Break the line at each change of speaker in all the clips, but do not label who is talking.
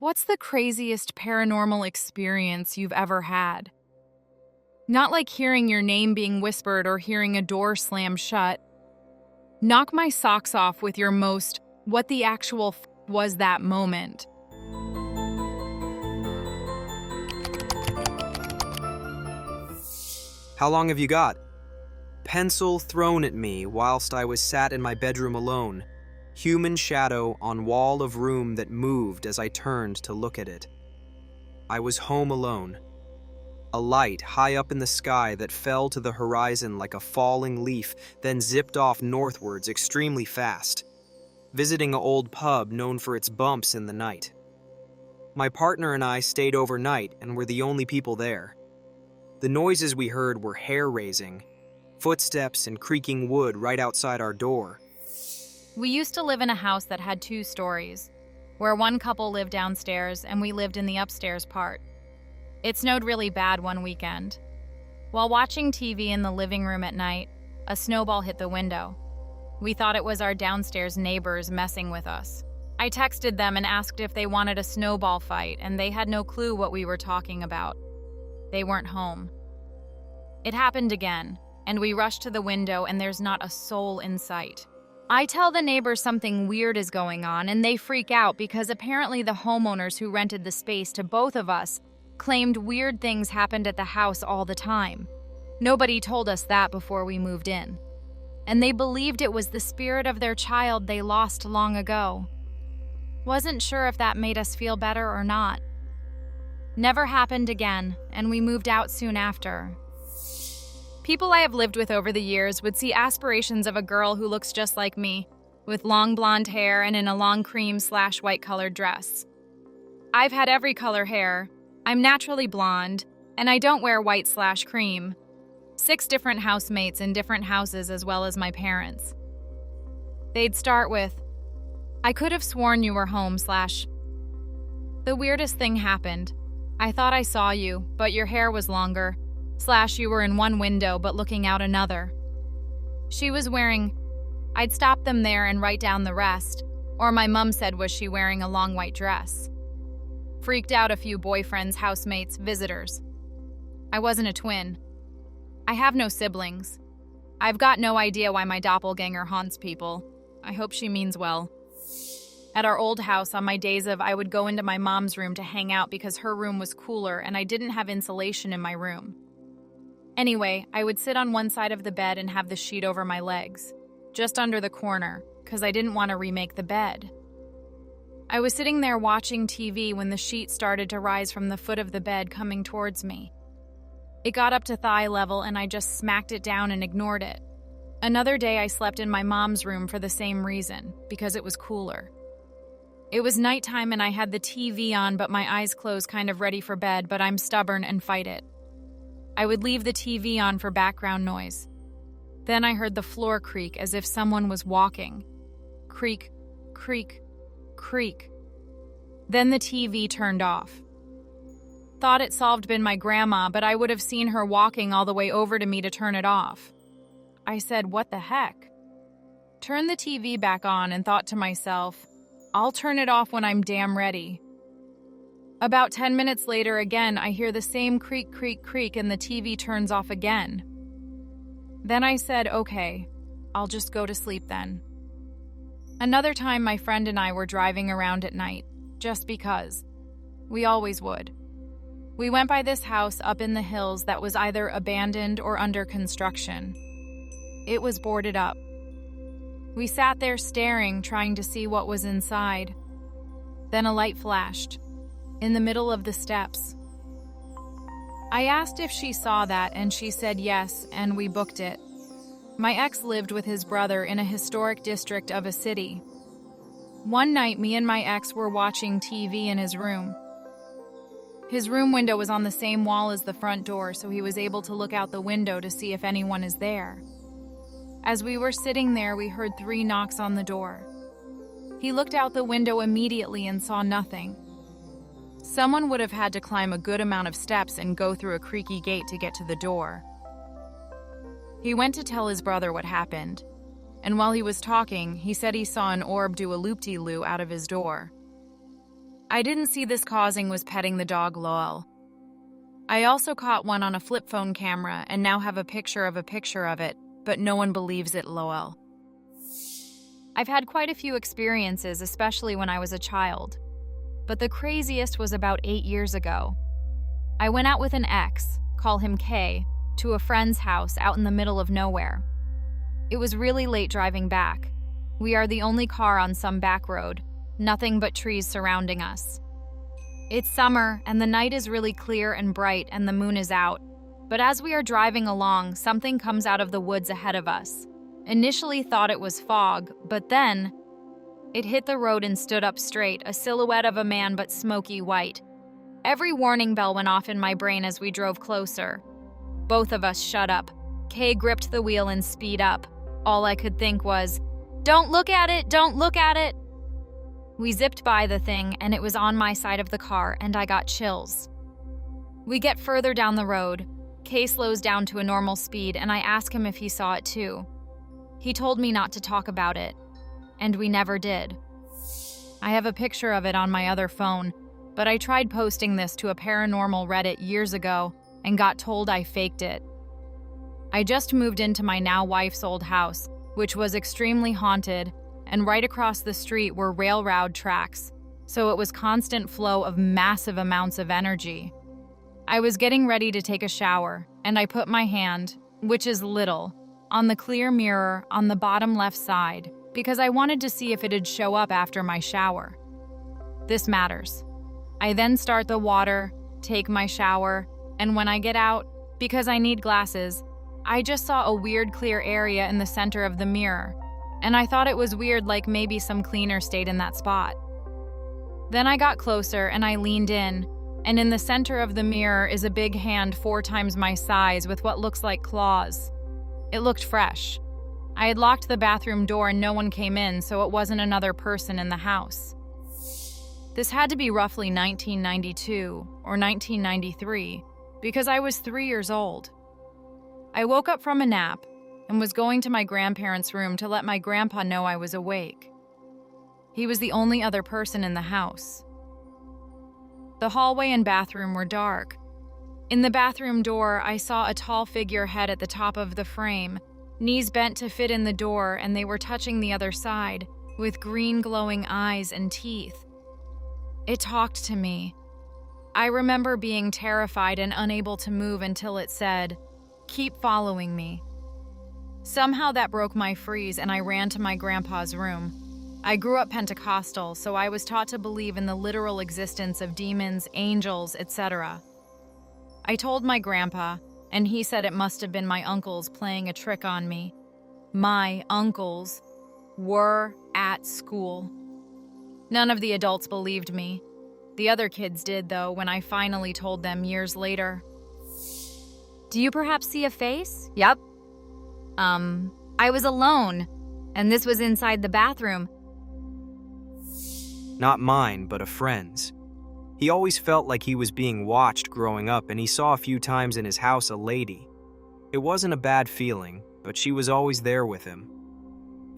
What's the craziest paranormal experience you've ever had? Not like hearing your name being whispered or hearing a door slam shut. Knock my socks off with your most, what the actual was that moment?
How long have you got? Pencil thrown at me whilst I was sat in my bedroom alone. Human shadow on wall of room that moved as I turned to look at it. I was home alone. A light high up in the sky that fell to the horizon like a falling leaf, then zipped off northwards extremely fast. Visiting an old pub known for its bumps in the night. My partner and I stayed overnight and were the only people there. The noises we heard were hair-raising, footsteps and creaking wood right outside our door.
We used to live in a house that had 2 stories, where one couple lived downstairs and we lived in the upstairs part. It snowed really bad one weekend. While watching TV in the living room at night, a snowball hit the window. We thought it was our downstairs neighbors messing with us. I texted them and asked if they wanted a snowball fight, and they had no clue what we were talking about. They weren't home. It happened again, and we rushed to the window and there's not a soul in sight. I tell the neighbors something weird is going on, and they freak out because apparently the homeowners who rented the space to both of us claimed weird things happened at the house all the time. Nobody told us that before we moved in. And they believed it was the spirit of their child they lost long ago. Wasn't sure if that made us feel better or not. Never happened again, and we moved out soon after. People I have lived with over the years would see aspirations of a girl who looks just like me, with long blonde hair and in a long cream/white colored dress. I've had every color hair. I'm naturally blonde, and I don't wear white/cream. 6 different housemates in different houses as well as my parents. They'd start with, "I could have sworn you were home/" "The weirdest thing happened. I thought I saw you, but your hair was longer." "You were in one window but looking out another." She was wearing... I'd stop them there and write down the rest. Or my mom said, was she wearing a long white dress? Freaked out a few boyfriends, housemates, visitors. I wasn't a twin. I have no siblings. I've got no idea why my doppelganger haunts people. I hope she means well. At our old house, on my days of, I would go into my mom's room to hang out because her room was cooler and I didn't have insulation in my room. Anyway, I would sit on one side of the bed and have the sheet over my legs, just under the corner, because I didn't want to remake the bed. I was sitting there watching TV when the sheet started to rise from the foot of the bed coming towards me. It got up to thigh level and I just smacked it down and ignored it. Another day I slept in my mom's room for the same reason, because it was cooler. It was nighttime and I had the TV on but my eyes closed kind of ready for bed, but I'm stubborn and fight it. I would leave the TV on for background noise. Then I heard the floor creak as if someone was walking. Creak, creak, creak. Then the TV turned off. Thought it solved been my grandma, but I would have seen her walking all the way over to me to turn it off. I said, "What the heck?" Turned the TV back on and thought to myself, I'll turn it off when I'm damn ready. About 10 minutes later again, I hear the same creak, creak, creak, and the TV turns off again. Then I said, okay, I'll just go to sleep then. Another time, my friend and I were driving around at night, just because. We always would. We went by this house up in the hills that was either abandoned or under construction. It was boarded up. We sat there staring, trying to see what was inside. Then a light flashed. In the middle of the steps. I asked if she saw that and she said yes, and we booked it. My ex lived with his brother in a historic district of a city. One night, me and my ex were watching TV in his room. His room window was on the same wall as the front door, so he was able to look out the window to see if anyone is there. As we were sitting there, we heard 3 knocks on the door. He looked out the window immediately and saw nothing. Someone would have had to climb a good amount of steps and go through a creaky gate to get to the door. He went to tell his brother what happened, and while he was talking, he said he saw an orb do a loop-de-loo out of his door. I didn't see this causing was petting the dog Lowell. I also caught one on a flip phone camera and now have a picture of it, but no one believes it Lowell. I've had quite a few experiences, especially when I was a child. But the craziest was about 8 years ago. I went out with an ex, call him K, to a friend's house out in the middle of nowhere. It was really late driving back. We are the only car on some back road, nothing but trees surrounding us. It's summer, and the night is really clear and bright, and the moon is out. But as we are driving along, something comes out of the woods ahead of us. Initially thought it was fog, but then it hit the road and stood up straight, a silhouette of a man but smoky white. Every warning bell went off in my brain as we drove closer. Both of us shut up. Kay gripped the wheel and speed up. All I could think was, "Don't look at it! Don't look at it!" We zipped by the thing, and it was on my side of the car, and I got chills. We get further down the road. Kay slows down to a normal speed, and I ask him if he saw it too. He told me not to talk about it, and we never did. I have a picture of it on my other phone, but I tried posting this to a paranormal Reddit years ago and got told I faked it. I just moved into my now wife's old house, which was extremely haunted, and right across the street were railroad tracks, so it was constant flow of massive amounts of energy. I was getting ready to take a shower, and I put my hand, which is little, on the clear mirror on the bottom left side because I wanted to see if it'd show up after my shower. This matters. I then start the water, take my shower, and when I get out, because I need glasses, I just saw a weird clear area in the center of the mirror, and I thought it was weird, like maybe some cleaner stayed in that spot. Then I got closer and I leaned in, and in the center of the mirror is a big hand 4 times my size with what looks like claws. It looked fresh. I had locked the bathroom door and no one came in, so it wasn't another person in the house. This had to be roughly 1992 or 1993, because I was 3 years old. I woke up from a nap and was going to my grandparents' room to let my grandpa know I was awake. He was the only other person in the house. The hallway and bathroom were dark. In the bathroom door, I saw a tall figurehead at the top of the frame, knees bent to fit in the door, and they were touching the other side, with green glowing eyes and teeth. It talked to me. I remember being terrified and unable to move until it said, "Keep following me." Somehow that broke my freeze and I ran to my grandpa's room. I grew up Pentecostal, so I was taught to believe in the literal existence of demons, angels, etc. I told my grandpa, and he said it must have been my uncles playing a trick on me. My uncles were at school. None of the adults believed me. The other kids did, though, when I finally told them years later.
Do you perhaps see a face? Yep. I was alone, and this was inside the bathroom.
Not mine, but a friend's. He always felt like he was being watched growing up, and he saw a few times in his house a lady. It wasn't a bad feeling, but she was always there with him.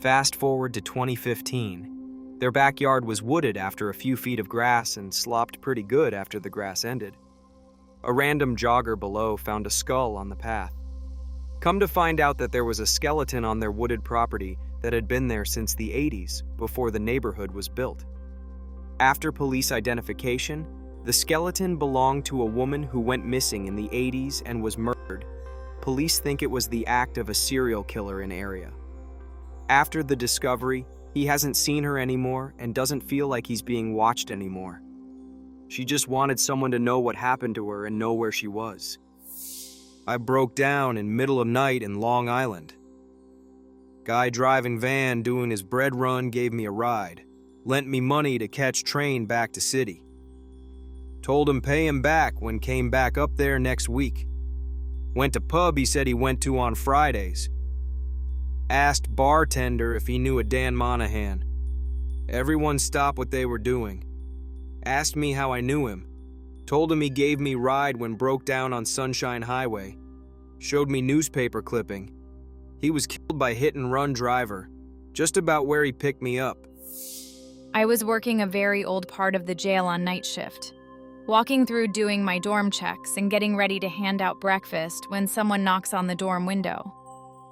Fast forward to 2015. Their backyard was wooded after a few feet of grass and slopped pretty good after the grass ended. A random jogger below found a skull on the path. Come to find out that there was a skeleton on their wooded property that had been there since the 80s, before the neighborhood was built. After police identification, the skeleton belonged to a woman who went missing in the 80s and was murdered. Police think it was the act of a serial killer in area. After the discovery, he hasn't seen her anymore and doesn't feel like he's being watched anymore. She just wanted someone to know what happened to her and know where she was. I broke down in middle of night in Long Island. Guy driving van doing his bread run gave me a ride. Lent me money to catch train back to city. Told him pay him back when came back up there next week. Went to pub he said he went to on Fridays. Asked bartender if he knew a Dan Monahan. Everyone stopped what they were doing. Asked me how I knew him. Told him he gave me ride when broke down on Sunshine Highway. Showed me newspaper clipping. He was killed by hit and run driver. Just about where he picked me up.
I was working a very old part of the jail on night shift, walking through doing my dorm checks and getting ready to hand out breakfast when someone knocks on the dorm window.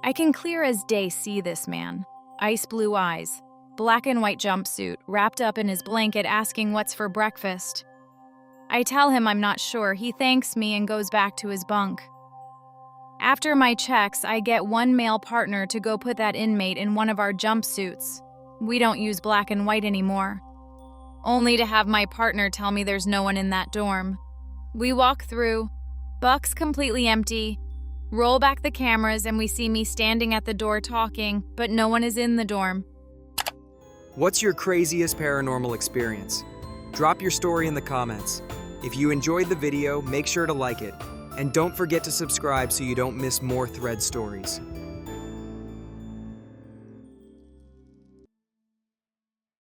I can clear as day see this man, ice blue eyes, black and white jumpsuit, wrapped up in his blanket asking what's for breakfast. I tell him I'm not sure. He thanks me and goes back to his bunk. After my checks, I get one male partner to go put that inmate in one of our jumpsuits. We don't use black and white anymore. Only to have my partner tell me there's no one in that dorm. We walk through, Buck's completely empty, roll back the cameras, and we see me standing at the door talking, but no one is in the dorm.
What's your craziest paranormal experience? Drop your story in the comments. If you enjoyed the video, make sure to like it. And don't forget to subscribe so you don't miss more Thread stories.